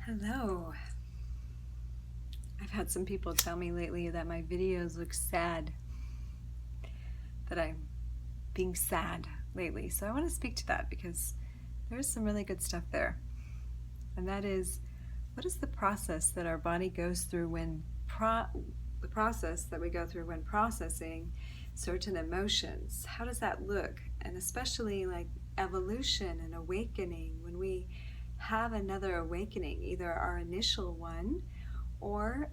Hello. I've had some people tell me lately that my videos look sad, that I'm being sad lately. So I want to speak to that because there's some really good stuff there. And that is, what is the process that our body goes through the process that we go through when processing certain emotions? How does that look? And especially like evolution and awakening, when we have another awakening, either our initial one or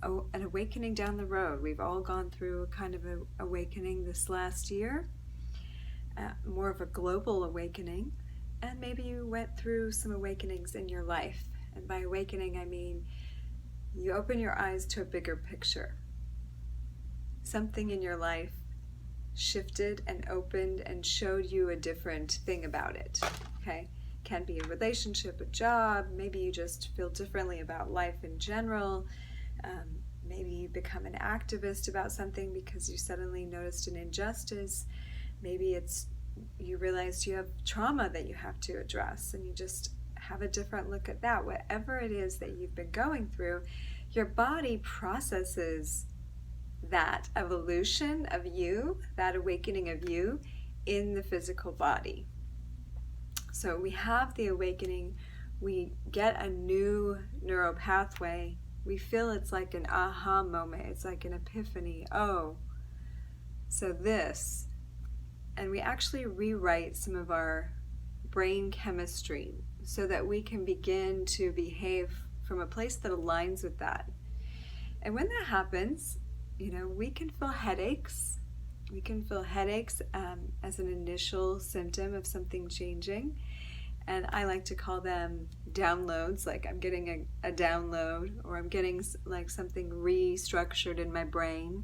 an awakening down the road. We've all gone through a kind of an awakening this last year, more of a global awakening, and maybe you went through some awakenings in your life. And by awakening, I mean you open your eyes to a bigger picture. Something in your life shifted and opened and showed you a different thing about it. Okay? Can be a relationship, a job, maybe you just feel differently about life in general. Maybe you become an activist about something because you suddenly noticed an injustice. Maybe it's you realized you have trauma that you have to address and you just have a different look at that. Whatever it is that you've been going through, your body processes that evolution of you, that awakening of you in the physical body. So we have the awakening, we get a new neural pathway. We feel it's like an aha moment. It's like an epiphany. Oh, so this. And we actually rewrite some of our brain chemistry so that we can begin to behave from a place that aligns with that. And when that happens, we can feel headaches. We can feel headaches as an initial symptom of something changing. And I like to call them downloads, like I'm getting a download, or I'm getting like something restructured in my brain,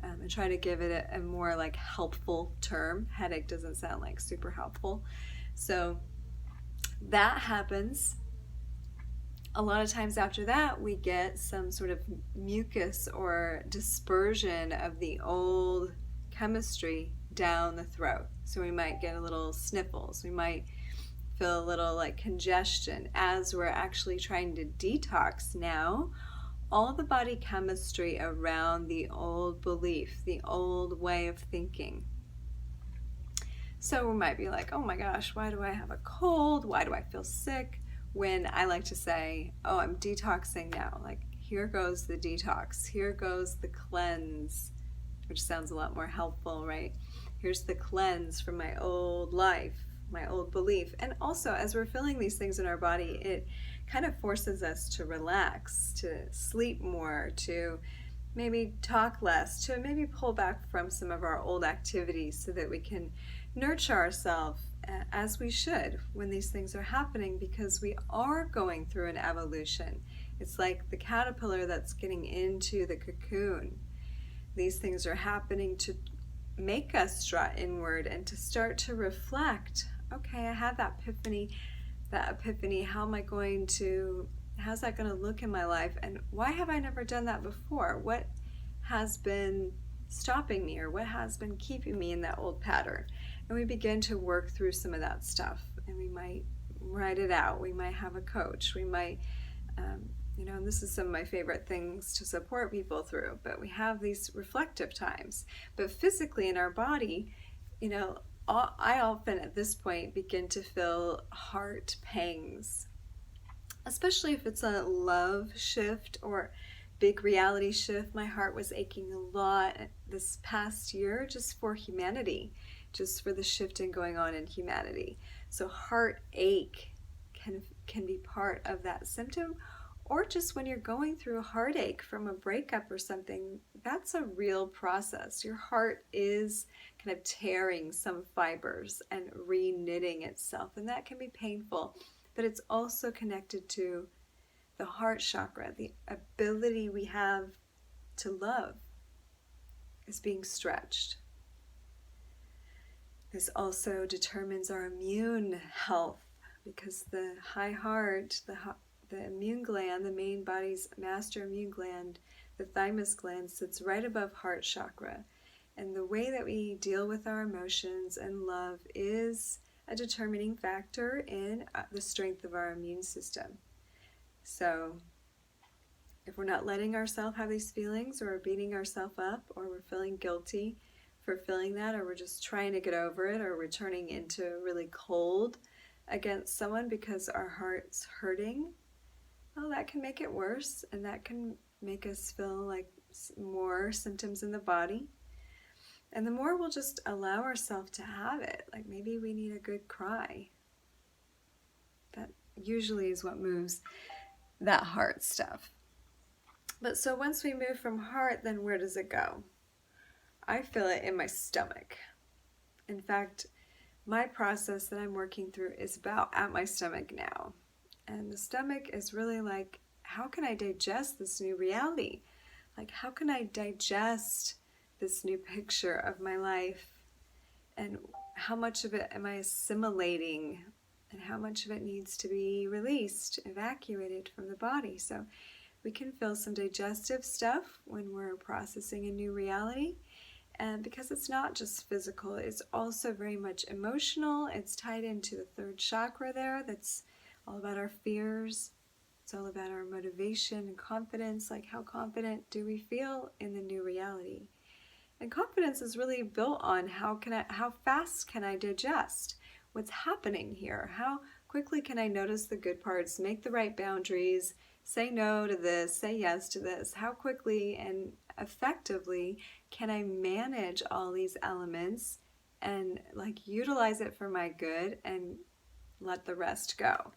and try to give it a more like helpful term. Headache doesn't sound like super helpful. So that happens. A lot of times after that, we get some sort of mucus or dispersion of the old chemistry down the throat. So we might get a little sniffles. We might feel a little like congestion as we're actually trying to detox now all the body chemistry around the old belief, the old way of thinking. So we might be like, oh my gosh, why do I have a cold? Why do I feel sick? When I like to say, oh, I'm detoxing now. Like, here goes the detox. Here goes the cleanse, which sounds a lot more helpful, right? Here's the cleanse from my old life, my old belief. And also, as we're feeling these things in our body, it kind of forces us to relax, to sleep more, to maybe talk less, to maybe pull back from some of our old activities so that we can nurture ourselves as we should when these things are happening, because we are going through an evolution. It's like the caterpillar that's getting into the cocoon. These things are happening to make us strut inward and to start to reflect. Okay, I had that epiphany, how's that going to look in my life, and why have I never done that before? What has been stopping me, or what has been keeping me in that old pattern? And we begin to work through some of that stuff, and we might write it out. We might have a coach. We might, and this is some of my favorite things to support people through, but we have these reflective times. But physically in our body, I often at this point begin to feel heart pangs, especially if it's a love shift or big reality shift. My heart was aching a lot this past year just for humanity, just for the shifting going on in humanity. So heartache can be part of that symptom, or just when you're going through a heartache from a breakup or something, that's a real process. Your heart is kind of tearing some fibers and re-knitting itself, and that can be painful, but it's also connected to the heart chakra. The ability we have to love is being stretched. This also determines our immune health, because the high heart, the immune gland, the main body's master immune gland, the thymus gland, sits right above heart chakra. And the way that we deal with our emotions and love is a determining factor in the strength of our immune system. So if we're not letting ourselves have these feelings, or we're beating ourselves up, or we're feeling guilty for feeling that, or we're just trying to get over it, or we're turning into really cold against someone because our heart's hurting, well, that can make it worse, and that can make us feel like more symptoms in the body. And the more we'll just allow ourselves to have it, like maybe we need a good cry. That usually is what moves that heart stuff. But so once we move from heart, then where does it go? I feel it in my stomach. In fact, my process that I'm working through is about at my stomach now. And the stomach is really like, how can I digest this new reality? Like, how can I digest this new picture of my life? And how much of it am I assimilating? And how much of it needs to be released, evacuated from the body? So we can feel some digestive stuff when we're processing a new reality. And because it's not just physical, it's also very much emotional. It's tied into the third chakra there. That's all about our fears. It's all about our motivation and confidence. Like, how confident do we feel in the new reality? And confidence is really built on how fast can I digest what's happening here? How quickly can I notice the good parts, make the right boundaries, say no to this, say yes to this? How quickly and effectively can I manage all these elements and like utilize it for my good and let the rest go?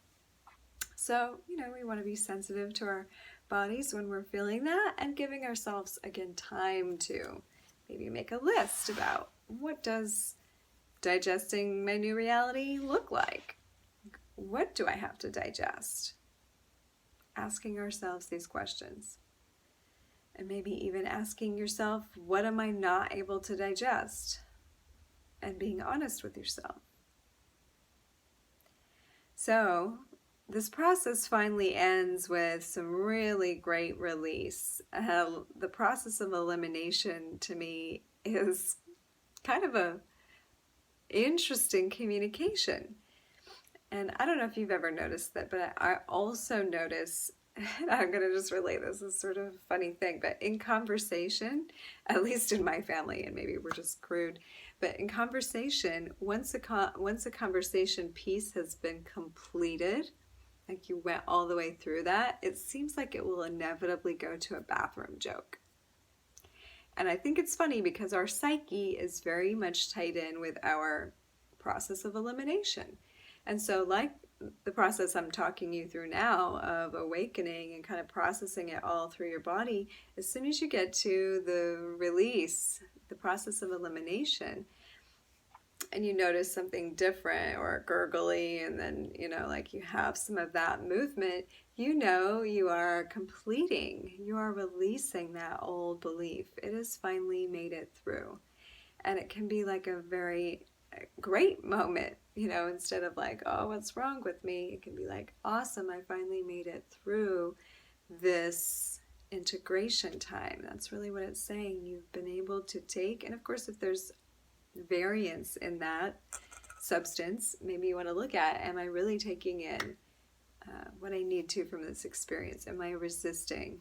So, we want to be sensitive to our bodies when we're feeling that, and giving ourselves, again, time to maybe make a list about what does digesting my new reality look like? What do I have to digest? Asking ourselves these questions. And maybe even asking yourself, what am I not able to digest? And being honest with yourself. So this process finally ends with some really great release. The process of elimination to me is kind of a interesting communication. And I don't know if you've ever noticed that, but I also notice, and I'm going to just relate this as sort of a funny thing, but in conversation, at least in my family, and maybe we're just crude, but in conversation, once a conversation piece has been completed, like you went all the way through that, it seems like it will inevitably go to a bathroom joke. And I think it's funny because our psyche is very much tied in with our process of elimination. And so like the process I'm talking you through now of awakening and kind of processing it all through your body, as soon as you get to the release, the process of elimination, and you notice something different or gurgly, and then, like you have some of that movement, you are completing, you are releasing that old belief. It has finally made it through. And it can be like a very great moment, instead of like, oh, what's wrong with me? It can be like, awesome, I finally made it through this integration time. That's really what it's saying. You've been able to take, and of course, if there's variance in that substance, maybe you want to look at, am I really taking in what I need to from this experience? Am I resisting?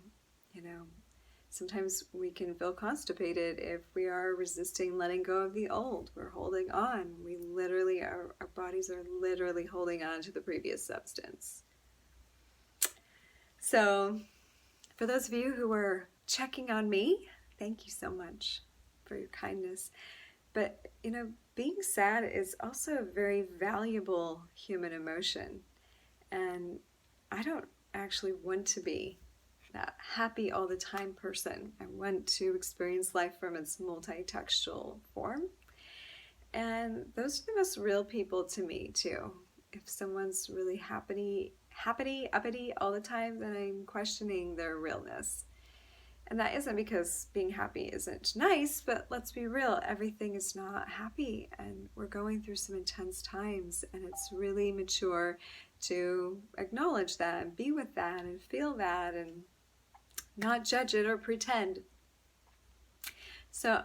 Sometimes we can feel constipated if we are resisting letting go of the old. We're holding on. We literally, our bodies are literally holding on to the previous substance. So for those of you who are checking on me, thank you so much for your kindness. But, being sad is also a very valuable human emotion. And I don't actually want to be that happy all the time person. I want to experience life from its multi-textual form. And those are the most real people to me too. If someone's really happy, uppity all the time, then I'm questioning their realness. And that isn't because being happy isn't nice, but let's be real, everything is not happy, and we're going through some intense times, and it's really mature to acknowledge that and be with that and feel that and not judge it or pretend. So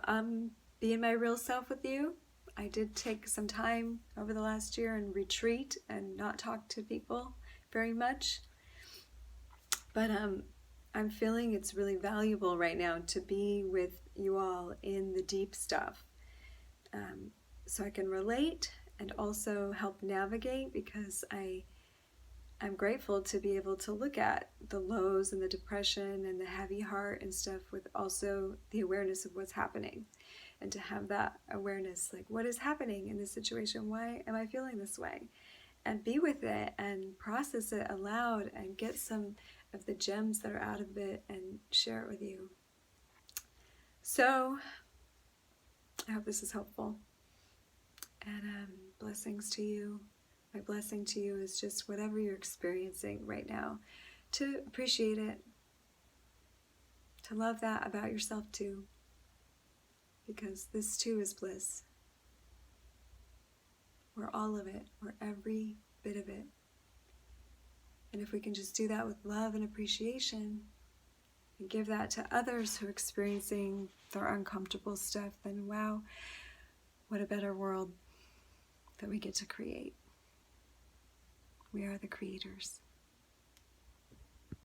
being my real self with you. I did take some time over the last year and retreat and not talk to people very much. But I'm feeling it's really valuable right now to be with you all in the deep stuff, so I can relate and also help navigate, because I'm grateful to be able to look at the lows and the depression and the heavy heart and stuff with also the awareness of what's happening, and to have that awareness, like, what is happening in this situation? Why am I feeling this way? And be with it and process it aloud and get some of the gems that are out of it and share it with you. So I hope this is helpful, and blessings to you. My blessing to you is just whatever you're experiencing right now, to appreciate it, to love that about yourself too, because this too is bliss. We're all of it. We're every bit of it. And if we can just do that with love and appreciation and give that to others who are experiencing their uncomfortable stuff, then wow, what a better world that we get to create. We are the creators.